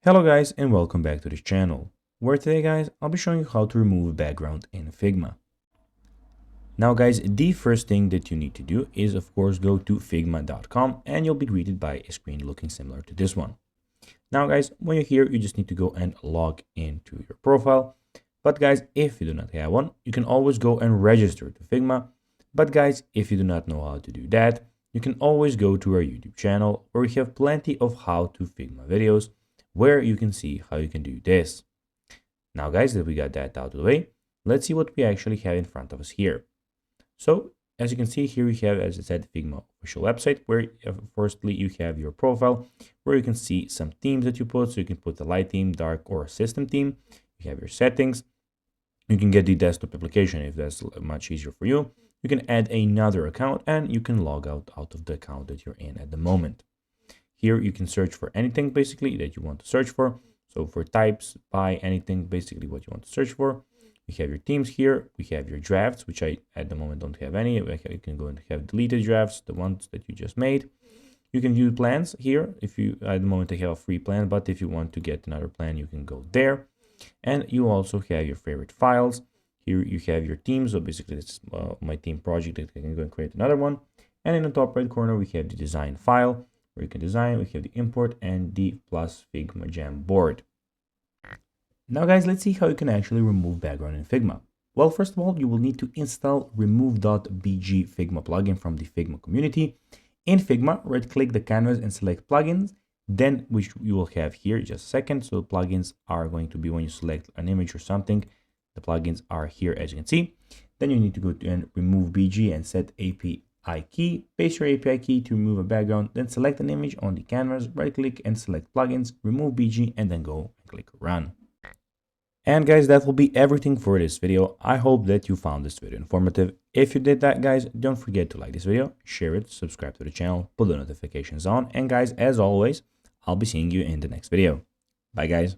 Hello guys and welcome back to this channel, where today guys I'll be showing you how to remove a background in Figma. Now guys, the first thing that you need to do is of course go to figma.com and you'll be greeted by a screen looking similar to this one. Now guys, when you're here you just need to go and log into your profile. But guys, if you do not have one, you can always go and register to Figma. But guys, if you do not know how to do that, you can always go to our YouTube channel where we have plenty of how to Figma videos where you can see how you can do this. Now guys, that we got that out of the way, let's see what we actually have in front of us here. So as you can see here, we have, as I said, Figma official website where firstly you have your profile where you can see some themes that you put. So you can put a light theme, dark, or a system theme. You have your settings. You can get the desktop application if that's much easier for you. You can add another account and you can log out of the account that you're in at the moment. Here you can search for anything basically that you want to search for. So for types, by anything, basically what you want to search for. We have your themes here. We have your drafts, which I at the moment don't have any. You can go and have deleted drafts, the ones that you just made. You can view plans here. If you at the moment I have a free plan, but if you want to get another plan, you can go there. And you also have your favorite files. Here you have your themes. So basically this is my theme project that I can go and create another one. And in the top right corner, we have the design file, where you can design. We have the import and the plus Figma Jam board. Now guys, let's see how you can actually remove background in Figma. Well, first of all, you will need to install remove.bg Figma plugin from the Figma community. In Figma, right click the canvas and select plugins, then which you will have here just a second. So plugins are going to be when you select an image or something, the plugins are here as you can see. Then you need to go to and remove BG and set API key, paste your API key to remove a background, then select an image on the canvas, right click and select plugins, remove BG, and then go and click run. And guys, that will be everything for this video. I hope that you found this video informative. If you did that guys, don't forget to like this video, share it, subscribe to the channel, put the notifications on, and guys, as always, I'll be seeing you in the next video. Bye guys.